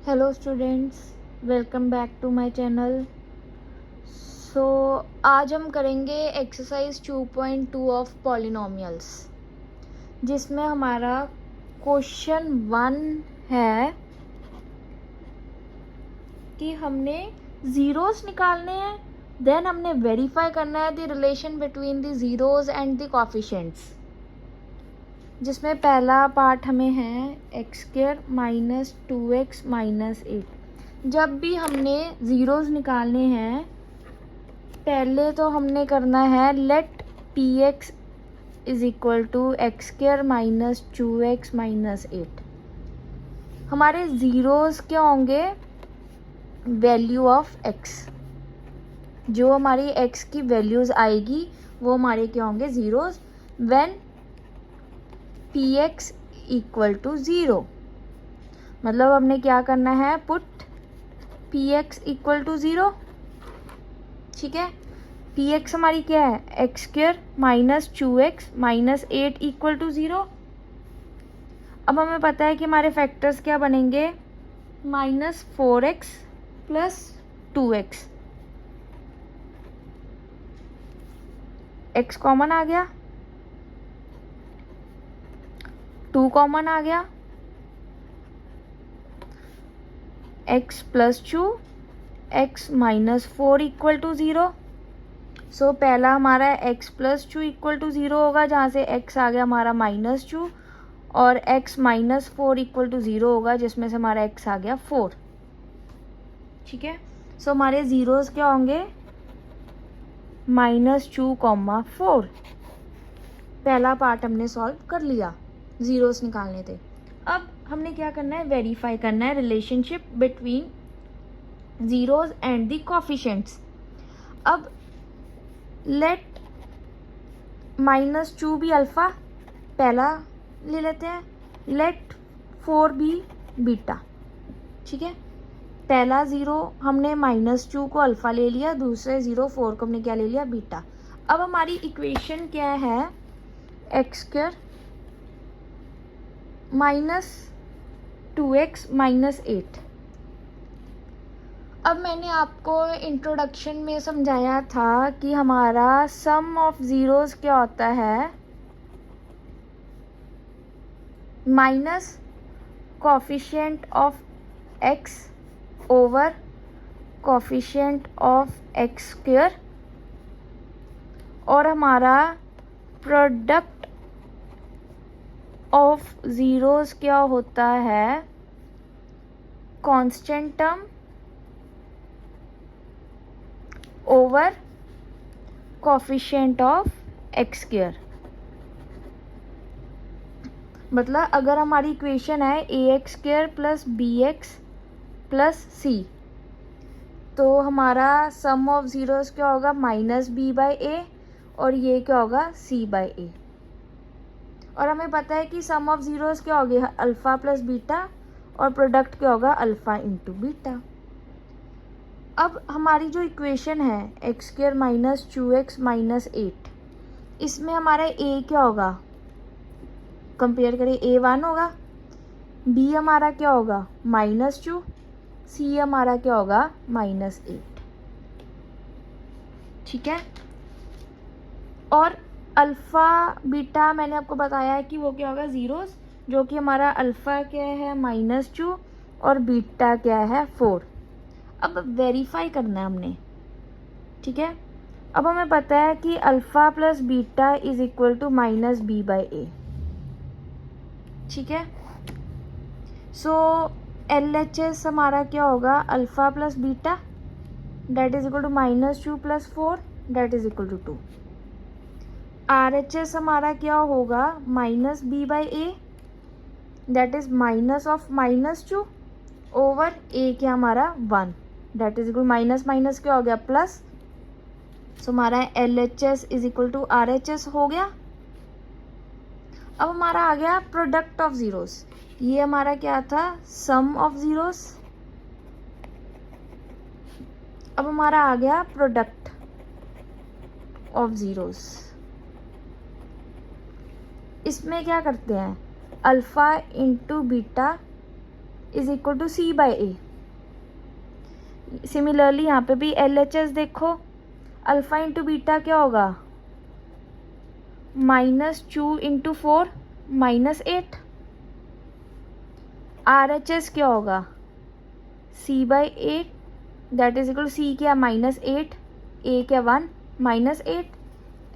Hello students, welcome back to my channel. So आज हम करेंगे एक्सरसाइज 2.2 ऑफ पॉलिनोमियल्स, जिसमें हमारा क्वेश्चन 1 है कि हमने ज़ीरोस निकालने हैं, देन हमने वेरीफाई करना है the relation between the zeros and the coefficients, जिसमें पहला पार्ट हमें है x² माइनस 2x माइनस 8। जब भी हमने ज़ीरोज़ निकालने हैं, पहले तो हमने करना है let px is equal to x² minus 2x minus 8। हमारे ज़ीरोज़ क्या होंगे? वैल्यू ऑफ x, जो हमारी x की वैल्यूज़ आएगी वो हमारे क्या होंगे? Zeros. When px equal to 0, मतलब हमने क्या करना है? Put px equal to 0। ठीक है, px हमारी क्या है? x² minus 2x minus 8 equal to 0। अब हमें पता है कि हमारे फैक्टर्स क्या बनेंगे? Minus 4x plus 2x। x common आ गया, 2 कॉमन आ गया, x plus 2 x minus 4 equal to 0। So पहला हमारा x प्लस 2 इक्वल टू 0 होगा, जहाँ से x आ गया हमारा माइनस 2, और x माइनस 4 इक्वल टू 0 होगा, जिसमें से हमारा x आ गया 4। ठीक है, सो हमारे ज़ीरोज़ क्या होंगे? Minus 2 comma 4। पहला पार्ट हमने सॉल्व कर लिया, ज़ीरोज़ निकालने थे। अब हमने क्या करना है? वेरीफाई करना है relationship between zeros and the coefficients. अब लेट माइनस 2 भी अल्फ़ा, पहला ले लेते हैं। लेट 4 भी बीटा। ठीक है, पहला ज़ीरो हमने माइनस 2 को अल्फ़ा ले लिया, दूसरे ज़ीरो 4 को हमने क्या ले लिया? बीटा। अब हमारी इक्वेशन क्या है? x² minus 2x minus 8। अब मैंने आपको इंट्रोडक्शन में समझाया था कि हमारा सम ऑफ ज़ीरोज़ क्या होता है? Minus coefficient of x over coefficient of x², और हमारा प्रोडक्ट ऑफ ज़ीरोज़ क्या होता है? Constant term over coefficient of x²। मतलब अगर हमारी इक्वेशन है ax² plus bx plus c, तो हमारा सम ऑफ ज़ीरोज़ क्या होगा? माइनस b बाई ए, और ये क्या होगा? c बाई ए। और हमें पता है कि सम ऑफ ज़ीरोज़ क्या होगी? अल्फ़ा प्लस बीटा, और प्रोडक्ट क्या होगा? Alpha into beta. अब हमारी जो इक्वेशन है x² माइनस 2x माइनस 8, इसमें हमारा a क्या होगा? कंपेयर करें, a 1 होगा, b हमारा क्या होगा? माइनस 2, c हमारा क्या होगा? माइनस 8। ठीक है, और अल्फ़ा बीटा मैंने आपको बताया है कि वो क्या होगा? ज़ीरोज़, जो कि हमारा अल्फ़ा क्या है? माइनस 2, और बीटा क्या है? 4। अब वेरीफाई करना है हमने। ठीक है, अब हमें पता है कि alpha plus beta is equal to minus B by A. ठीक है, सो LHS हमारा क्या होगा? Alpha plus beta that is equal to minus 2 plus 4 that is equal to 2। RHS हमारा क्या होगा? Minus B by A that is minus of minus 2 over A क्या हमारा? 1 that is equal minus minus क्या हो गया? प्लस। सो हमारा LHS is equal to RHS हो गया। अब हमारा आ गया प्रोडक्ट ऑफ ज़ीरोज़। ये हमारा क्या था? Sum of zeros. अब हमारा आ गया प्रोडक्ट ऑफ ज़ीरोज़। इसमें क्या करते हैं? Alpha into beta is equal to c by a. Similarly यहाँ पे भी एल एच एस देखो, अल्फा इंटू बीटा क्या होगा, -2 इंटू 4 -8। आर एच एस क्या होगा, C by A that is equal to C क्या -8, ए क्या 1 -8।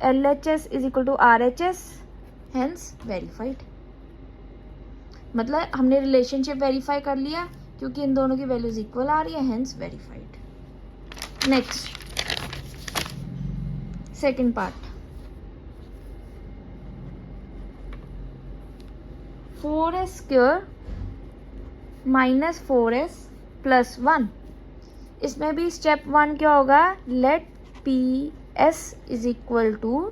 L H S is equal to R H S, hence verified. मतलब हमने रिलेशनशिप वेरीफाई कर लिया क्योंकि इन दोनों की वैल्यूज इक्वल आ रही है, hence verified. Next second part, 4s square -4s plus 1। इसमें भी स्टेप 1 क्या होगा, let p s is equal to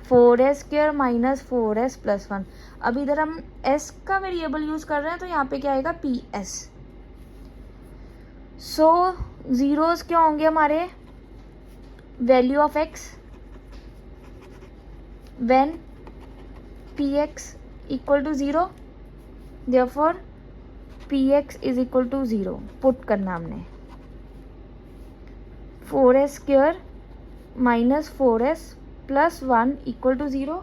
4s square -4s plus 1। अब इधर हम s का वेरिएबल यूज कर रहे हैं तो यहाँ पे क्या आएगा, पी एस। सो जीरोस क्या होंगे हमारे, value of x when px equal to 0, therefore px is equal to 0 put करना हमने। 4s square -4s plus 1 equal to 0,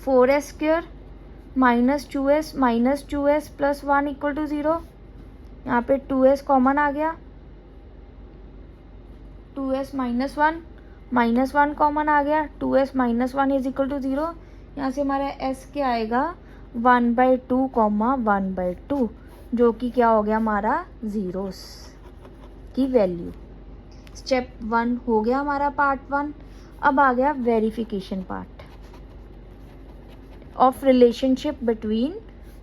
4s square -2s plus 1 equal to 0। यहाँ पे 2s कॉमन आ गया, 2s -1 कॉमन आ गया, 2s -1 इज इक्वल टू 0। यहाँ से हमारा s क्या आएगा, 1/2 1/2, जो कि क्या हो गया हमारा जीरोस की वैल्यू। स्टेप 1 हो गया हमारा पार्ट 1। अब आ गया verification part of relationship between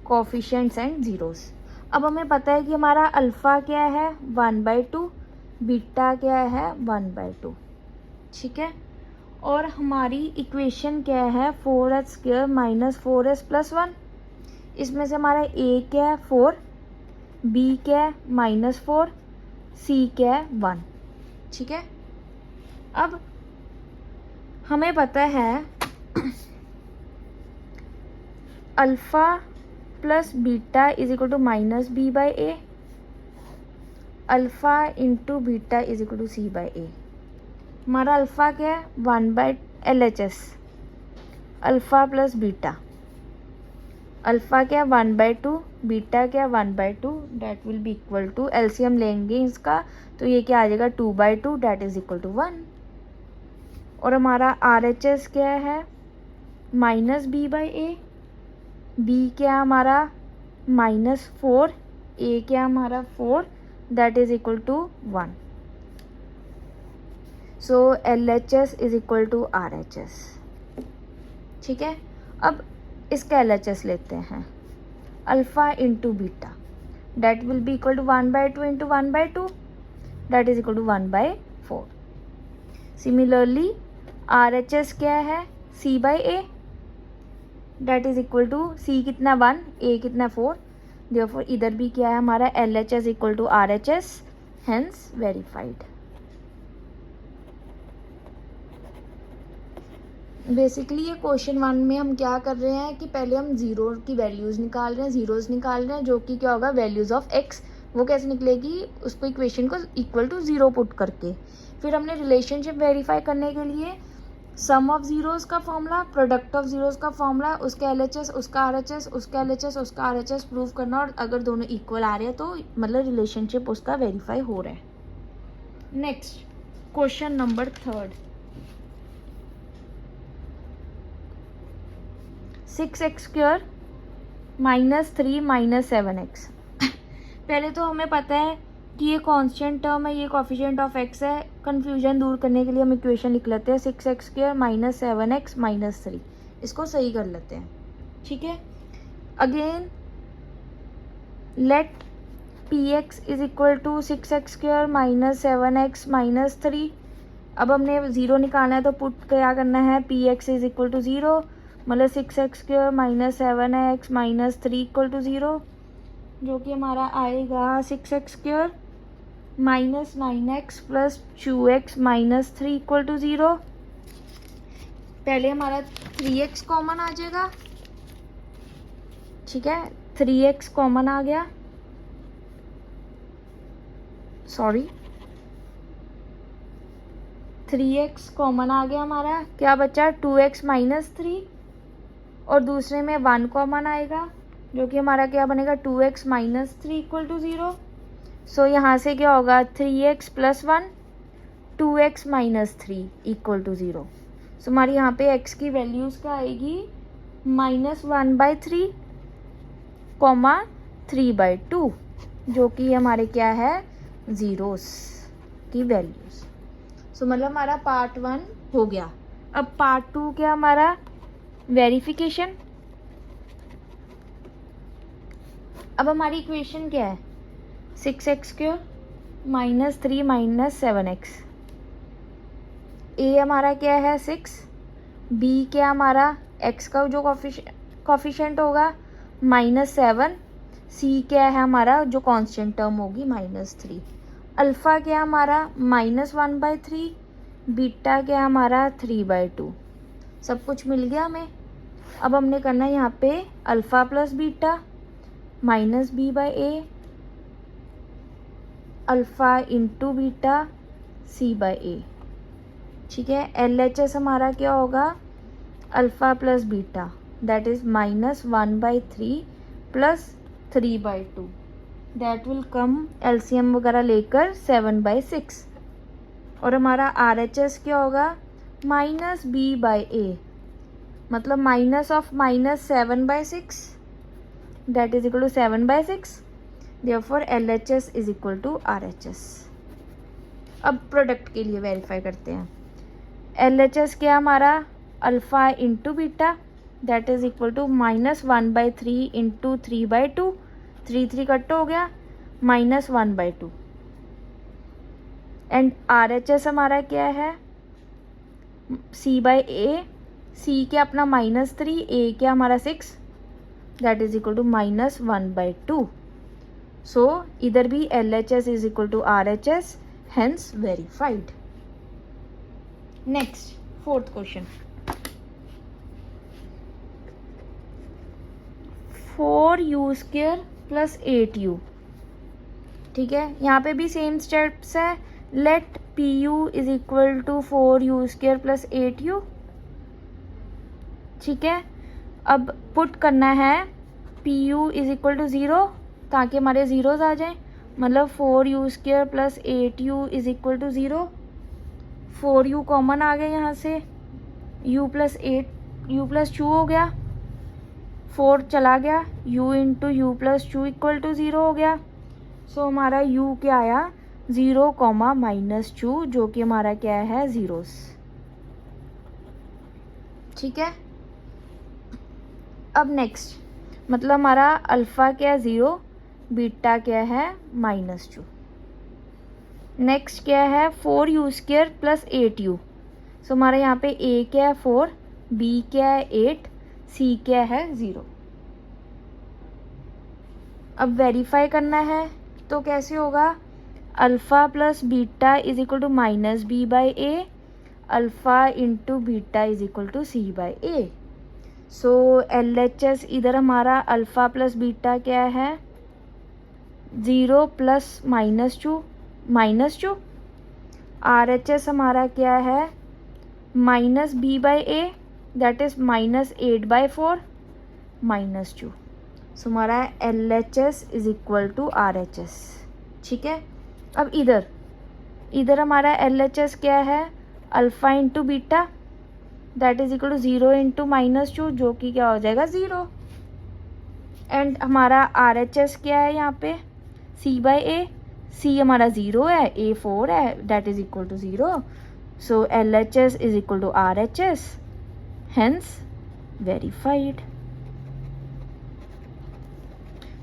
coefficients and zeros. अब हमें पता है कि हमारा अल्फ़ा क्या है 1/2, बीटा क्या है 1/2, ठीक है। और हमारी इक्वेशन क्या है, 4s स्क्वायर -4s प्लस 1। इसमें से हमारा a क्या है 4, b क्या है -4, c क्या है 1, ठीक है। अब हमें पता है alpha plus beta is equal to -b/a, alpha into beta is equal to c/a। हमारा अल्फ़ा क्या है 1/LHS, alpha plus beta, alpha क्या 1/2, बीटा क्या 1/2, that will be equal to, LCM लेंगे इसका तो ये क्या आ जाएगा 2/2 डैट इज इक्वल टू 1। और हमारा RHS क्या है -b/a, b क्या हमारा -4, a क्या हमारा 4 that is equal to 1। So LHS is equal to RHS, ठीक है। अब इसका LHS लेते हैं, alpha into beta that will be equal to 1/2 into 1/2 that is equal to 1/4। Similarly RHS क्या है c/a that is equal to c कितना 1, a कितना 4, देयरफॉर इधर भी क्या है हमारा LHS equal to RHS, hence verified. Basically ये क्वेश्चन 1 में हम क्या कर रहे हैं कि पहले हम जीरो की वैल्यूज़ निकाल रहे हैं, जीरोज़ निकाल रहे हैं, जो कि क्या होगा वैल्यूज़ ऑफ x। वो कैसे निकलेगी, उसको इक्वेशन को इक्वल टू 0 पुट करके। फिर हमने रिलेशनशिप वेरीफाई करने के लिए सम ऑफ जीरोज़ का फॉर्मूला, प्रोडक्ट ऑफ जीरोज़ का फॉर्मूला, उसका LHS, उसका RHS, उसका LHS, उसका RHS प्रूव करना, और अगर दोनों इक्वल आ रहे हैं तो मतलब रिलेशनशिप उसका वेरीफाई हो रहा है। Next question number 3, 6x square -3 -7x। पहले तो हमें पता है कि ये कांस्टेंट टर्म है, ये कोफिशिएंट ऑफ x है। कंफ्यूजन दूर करने के लिए हम इक्वेशन लिख लेते हैं 6x स्क्वायर -7x -3। इसको सही कर लेते हैं, ठीक है। Again let px is equal to 6x square -7x -3। अब हमने 0 निकालना है तो पुट क्या करना है, px इज इक्वल टू 0, मतलब 6x square -7x -3 equal to 0, जो कि हमारा आएगा 6x square -9x plus 2x -3 equal to 0। पहले हमारा 3x कॉमन आ जाएगा, ठीक है। 3x कॉमन आ गया, सॉरी 3x कॉमन आ गया हमारा, क्या बचा 2x माइनस 3, और दूसरे में 1 कॉमन आएगा जो कि हमारा क्या बनेगा 2x माइनस 3 इक्वल टू 0। सो यहाँ से क्या होगा 3x plus 1, 2x minus 3 equal to 0। So हमारी यहाँ पे x की वैल्यूज़ क्या आएगी -1/3 कॉमा 3/2, जो कि हमारे क्या है ज़ीरोस की वैल्यूज़। सो मतलब हमारा पार्ट 1 हो गया। अब पार्ट 2 क्या हमारा वेरिफिकेशन। अब हमारी इक्वेशन क्या है 6x² माइनस 3 माइनस 7x। ए हमारा क्या है 6, बी क्या हमारा x का जो कॉफिशेंट होगा -7, सी क्या है हमारा जो कांस्टेंट टर्म होगी -3, अल्फ़ा क्या हमारा -1/3, बीटा क्या हमारा 3/2। सब कुछ मिल गया हमें। अब हमने करना है यहाँ पे alpha plus beta minus b/a, alpha into beta c/a। ठीक है, LHS हमारा क्या होगा alpha plus beta that is -1/3 plus 3/2, that will come LCM वगैरह लेकर 7/6। और हमारा RHS क्या होगा -b/a, मतलब minus of -7/6 that is equal to 7/6, therefore LHS is equal to RHS। अब प्रोडक्ट के लिए वेरीफाई करते हैं। LHS क्या हमारा alpha into beta that is equal to -1/3 into 3/2, 3 cut हो गया -1/2। एंड RHS हमारा क्या है c/a, c क्या अपना -3, a क्या हमारा 6 that is equal to -1/2। So इधर भी LHS is equal to RHS, hence verified. Next, fourth question. 4u² plus 8u। ठीक है, यहाँ पे भी सेम स्टेप्स है। Let PU is equal to 4u² plus 8u। ठीक है, अब पुट करना है PU इज इक्वल टू 0 ताकि हमारे ज़ीरोज़ आ जाएं, मतलब 4u² plus 8u is equal to 0। 4u common आ गया यहाँ से, u प्लस 2 हो गया, 4 चला गया, u into u plus 2 equal to 0 हो गया। सो हमारा u क्या आया 0, -2, जो कि हमारा क्या है ज़ीरोस। ठीक है, अब नेक्स्ट मतलब हमारा अल्फ़ा क्या है 0, बीटा क्या है -2। नेक्स्ट क्या है 4u² प्लस 8u। सो हमारे यहाँ पे a क्या है 4, b क्या है 8, c क्या है 0। अब वेरीफाई करना है तो कैसे होगा alpha plus beta is equal to -b/a, alpha into beta is equal to c/a। So LHS इधर हमारा अल्फ़ा प्लस बीटा क्या है 0 प्लस -2, RHS हमारा क्या है -b/a दैट इज़ -8/4 -2। सो हमारा LHS is equal to RHS। ठीक है, अब इधर हमारा LHS क्या है alpha into beta that is equal to 0 into -2, जो कि क्या हो जाएगा 0। एंड हमारा RHS क्या है यहाँ पे c/a, c हमारा 0 है, a 4 है that is equal to 0। So LHS is equal to RHS, hence verified.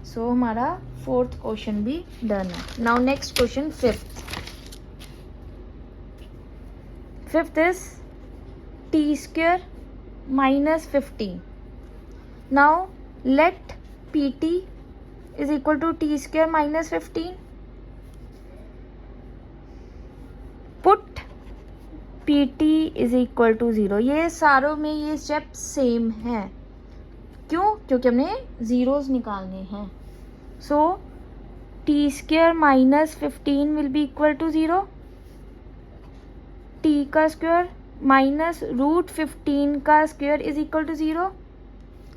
So हमारा फोर्थ क्वेश्चन भी डन है। Now next question fifth is t² minus 15. Now let PT is equal to t² minus 15. Put PT is equal to 0. ये सारों में ये step same है। क्यों? क्योंकि हमने ज़ीरोज़ निकालने हैं। So t square minus 15 will be equal to 0, t का स्क्वायर माइनस रूट 15 का स्क्वायर इज इक्वल टू 0।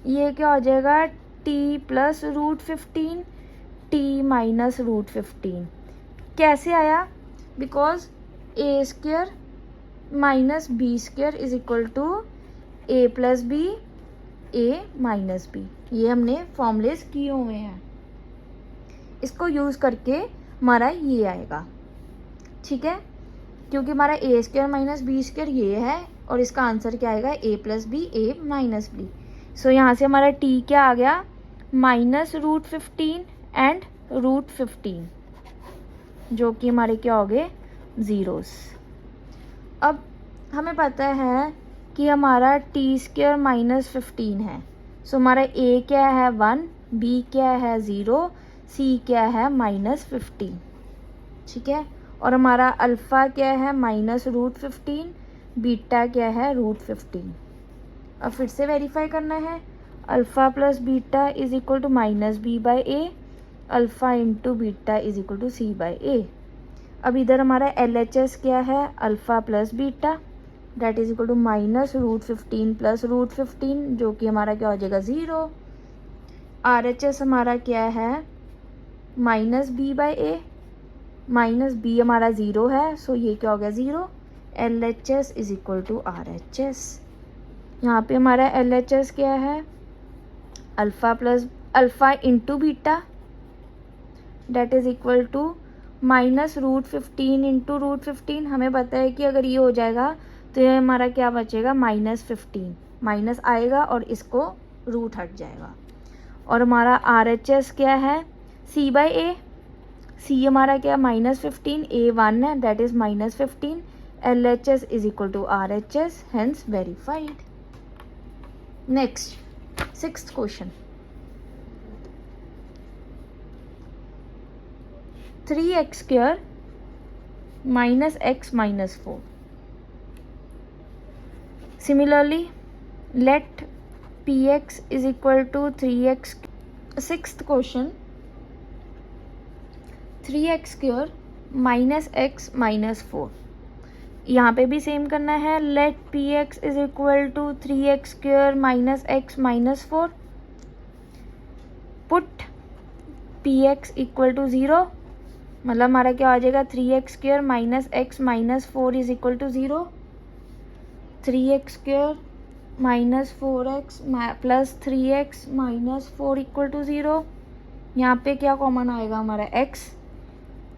ये क्या हो जाएगा? T plus root 15, t minus root 15। कैसे आया? Because a square minus b square is equal to a plus b, a minus b. ये हमने फॉर्मूलेस किए हुए हैं, इसको यूज़ करके हमारा ये आएगा। ठीक है, क्योंकि हमारा ए स्क्वायर माइनस बी स्क्वायर ये है और इसका आंसर क्या आएगा? ए plus b, a minus B. सो यहाँ से हमारा टी क्या आ गया? माइनस रूट 15 एंड रूट 15, जो कि हमारे क्या हो गए? ज़ीरोस। अब हमें पता है कि हमारा टी स्क्वायर माइनस 15 है। सो हमारा ए क्या है? 1, बी क्या है? 0, सी क्या है? माइनस 15। ठीक है, और हमारा अल्फ़ा क्या है? माइनस रूट 15, बीटा क्या है? रूट 15। अब फिर से वेरीफाई करना है। Alpha plus beta is equal to minus B by a, alpha into beta is equal to c by a. अब इधर हमारा LHS क्या है? Alpha plus beta that is equal to minus root 15 प्लस रूट 15, जो कि हमारा क्या हो जाएगा? 0। RHS हमारा क्या है? Minus B by a, minus b हमारा 0 है, सो ये क्या हो गया? 0। LHS is equal to RHS। यहाँ पे हमारा LHS क्या है? Alpha plus alpha into beta that is equal to minus root 15 into root 15। हमें पता है कि अगर ये हो जाएगा तो ये हमारा क्या बचेगा? माइनस 15, माइनस आएगा और इसको रूट हट जाएगा। और हमारा RHS क्या है? सी बाई ए, सी हमारा क्या? माइनस 15, ए 1 है, that is minus 15। LHS is equal to RHS, hence verified. Next, 6th question. 3x square minus x minus 4। Similarly, let px is equal to 3x. 6th question, 3x square minus x minus 4। यहाँ पे भी same करना है। let px is equal to 3x square minus x minus 4। put px equal to 0, मतलब हमारा क्या आ जाएगा? 3x square minus x minus 4 is equal to 0। 3x square minus 4x plus 3x minus 4 equal to 0। यहाँ पे क्या common आएगा? हमारा x,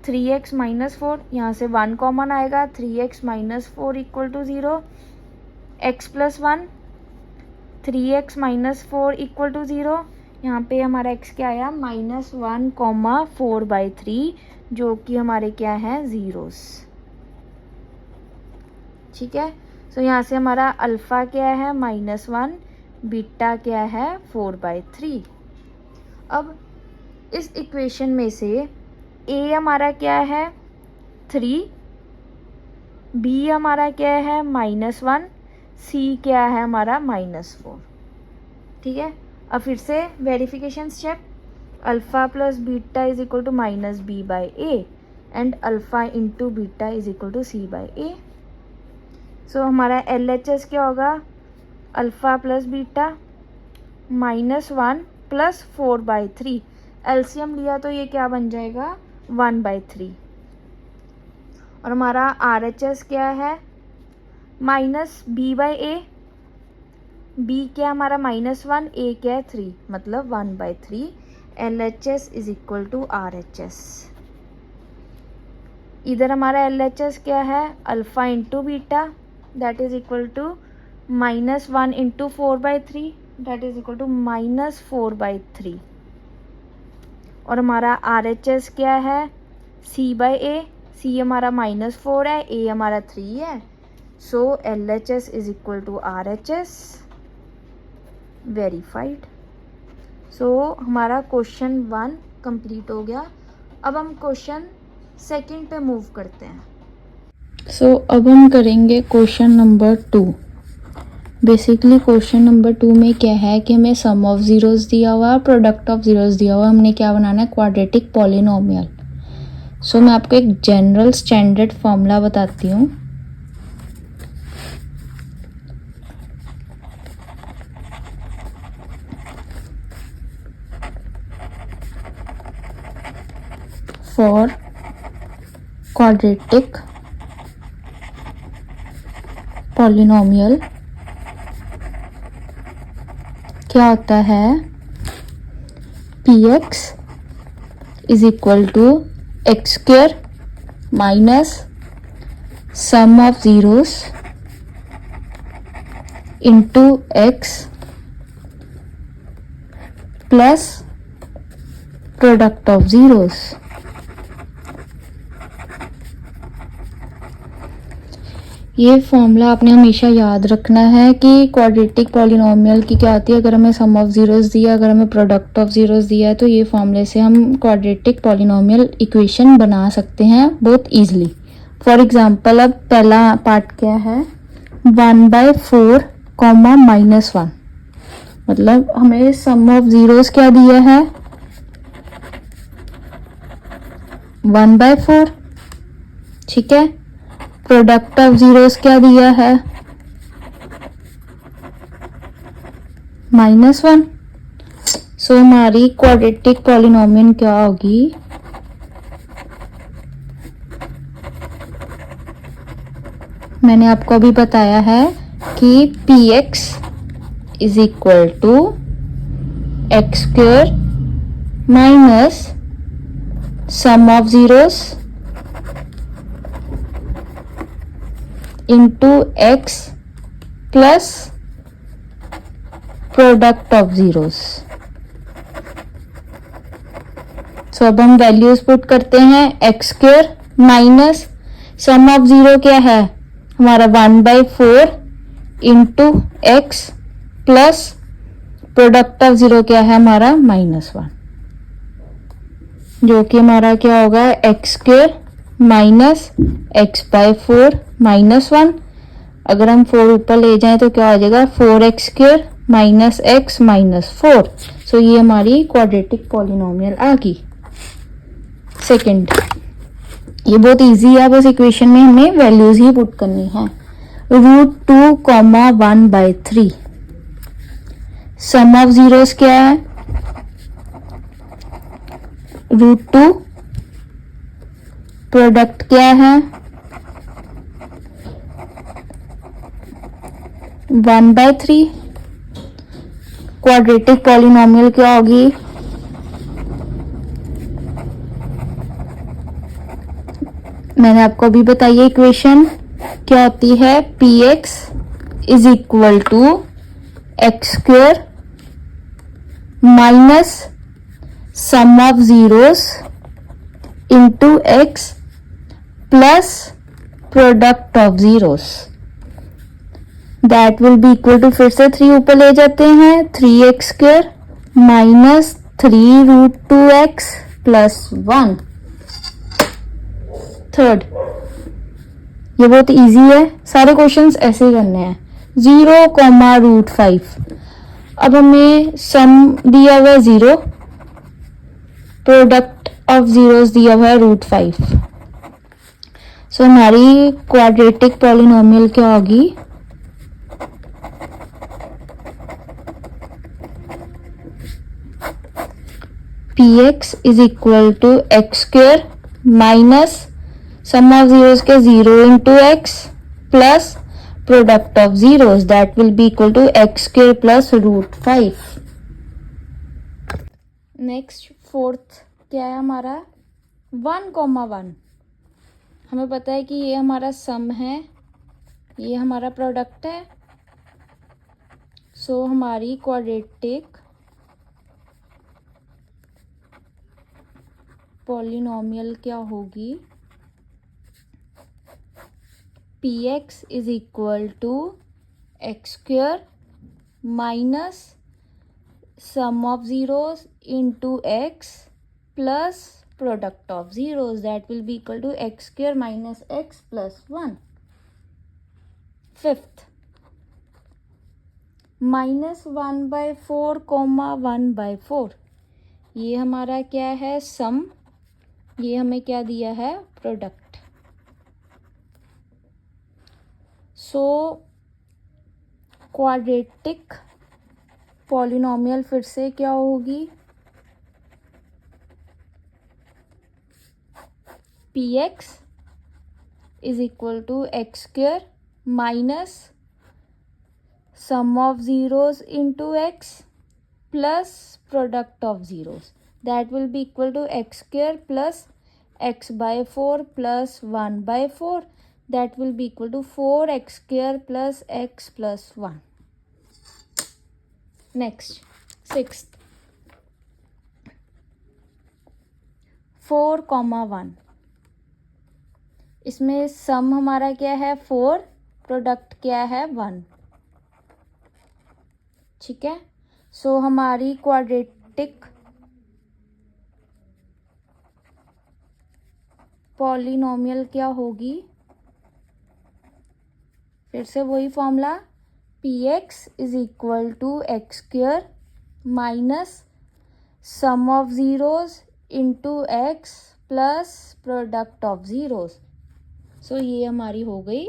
3x माइनस 4, यहाँ से 1 कॉमन आएगा, 3x minus 4 equal to 0। x plus 1, 3x minus 4 equal to 0। यहाँ पे हमारा x क्या आया? माइनस 1 कॉमा 4/3, जो कि हमारे क्या है? ज़ीरोस। ठीक है, सो यहाँ से हमारा अल्फ़ा क्या है? माइनस 1, बीटा क्या है? 4/3। अब इस इक्वेशन में से a हमारा क्या है? 3, b हमारा क्या है? माइनस 1, c क्या है? हमारा माइनस 4। ठीक है, अब फिर से verification step. Alpha plus beta is equal to minus B by a and alpha into beta is equal to c by a. So हमारा LHS क्या होगा? Alpha plus beta minus 1 plus 4/3। LCM लिया तो ये क्या बन जाएगा? 1/3। और हमारा RHS क्या है? Minus B by a, b क्या हमारा? माइनस 1, ए क्या है? 3, मतलब 1/3। LHS is equal to RHS। इधर हमारा LHS क्या है? Alpha into beta that is equal to minus 1 into 4/3 that is equal to minus 4/3। और हमारा RHS क्या है? C बाई ए, C हमारा माइनस 4 है, A हमारा 3 है, so LHS is equal to RHS, verified. So हमारा क्वेश्चन 1 कंप्लीट हो गया। अब हम क्वेश्चन 2 पे मूव करते हैं। सो अब हम करेंगे question number 2। Basically question number 2 में क्या है कि हमें सम ऑफ ज़ीरोज़ दिया हुआ है, प्रोडक्ट ऑफ ज़ीरोज़ दिया हुआ है, हमने क्या बनाना है, क्वाड्रेटिक पॉलिनोमियल। सो मैं आपको एक जनरल स्टैंडर्ड फॉर्मूला बताती हूँ। फॉर क्वाड्रेटिक पॉलिनोमियल क्या होता है, px is equal to x square minus sum of zeros into x plus product of zeros. ये फॉर्मूला आपने हमेशा याद रखना है कि क्वाड्रेटिक पॉलिनोमियल की क्या होती है। अगर हमें सम ऑफ ज़ीरोज़ दिया, अगर हमें प्रोडक्ट ऑफ ज़ीरोज़ दिया है, तो ये फॉर्मूले से हम क्वाड्रेटिक पॉलिनोमियल इक्वेशन बना सकते हैं बहुत ईजिली। फॉर एग्जांपल, अब पहला पार्ट क्या है, 1/4 कॉमा -1, मतलब हमें सम ऑफ ज़ीरोज़ क्या दिया है, 1/4, ठीक है। प्रोडक्ट ऑफ ज़ीरोज़ क्या दिया है, -1। सो हमारी क्वाड्रेटिक पॉलिनोमियल क्या होगी, मैंने आपको अभी बताया है कि px is equal to x square minus sum of zeros into x plus product of zeros. So अब हम वैल्यूज पुट करते हैं, x square minus sum of zero क्या है हमारा 1/4 into x plus product of zero क्या है हमारा -1, जो कि हमारा क्या होगा, एक्स स्क्वायर माइनस x/4 -1। अगर हम 4 ऊपर ले जाएं तो क्या हो जाएगा, 4x square minus x minus 4। सो ये हमारी क्वाड्रेटिक पॉलिनोमियल आ गई। सेकंड, ये बहुत इजी है, बस इक्वेशन में हमें वैल्यूज ही पुट करनी है। √2, 1/3, सम ऑफ ज़ीरोज़ क्या है, √2, प्रोडक्ट क्या है 1/3। क्वाड्रेटिक पॉलिनोमियल क्या होगी, मैंने आपको अभी बताई इक्वेशन क्या होती है, px is equal to x square minus sum of zeros into x plus product of zeros, that will be equal to, फिर से 3 ऊपर ले जाते हैं, 3x square minus 3√2x plus 1। Third, ये बहुत इजी है, सारे क्वेश्चंस ऐसे ही करने हैं। 0, √5, अब हमें सम दिया हुआ है 0, प्रोडक्ट ऑफ ज़ीरोज़ दिया हुआ है √5। सो हमारी क्वाड्रेटिक पॉलिनोमियल क्या होगी, px is equal to x square minus sum of zeros के 0 into x plus product of zeros, that will be equal to x square plus √5। Next fourth क्या है हमारा, 1,1, हमें पता है कि ये हमारा सम है, ये हमारा प्रोडक्ट है। सो हमारी क्वाड्रेटिक पॉलिनोमियल क्या होगी, px is equal to x square minus sum of zeros into x plus product of zeros, that will be equal to x square minus x plus 1। Fifth, -1/4, 1/4, ये हमारा क्या है, सम, ये हमें क्या दिया है, प्रोडक्ट। सो क्वाड्रेटिक पॉलिनोमियल फिर से क्या होगी, px is equal to x square minus sum of zeros into x plus product of zeros, that will be equal to x square plus x/4 plus 1/4, that will be equal to 4x square plus x plus 1। Next 6th 4, 1, इसमें सम हमारा क्या है 4, product क्या है 1, ठीक है। सो हमारी quadratic polynomial क्या होगी, फिर से वही formula, px is equal to x square minus sum of zeros into x plus product of zeros. So ये हमारी हो गई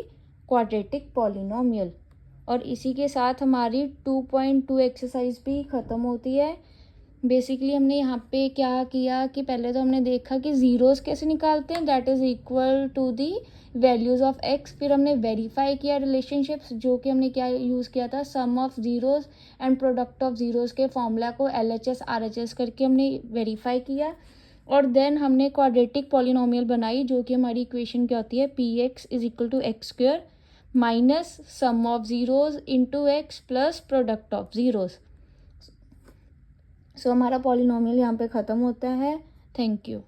क्वाड्रेटिक पॉलिनोमियल। और इसी के साथ हमारी 2.2 एक्सरसाइज भी ख़त्म होती है। बेसिकली हमने यहाँ पे क्या किया कि पहले तो हमने देखा कि ज़ीरोज़ कैसे निकालते हैं, that is equal to the values of x. फिर हमने वेरीफाई किया रिलेशनशिप्स, जो कि हमने क्या यूज़ किया था, sum of zeros and product of zeros के फॉर्मूला को LHS RHS करके हमने वेरीफाई किया। और देन हमने क्वाड्रेटिक पॉलिनोमियल बनाई, जो कि हमारी इक्वेशन क्या होती है, px is equal to x square minus sum of zeros into x plus product of zeros. So हमारा पॉलिनोमियल यहाँ पे ख़त्म होता है। Thank you.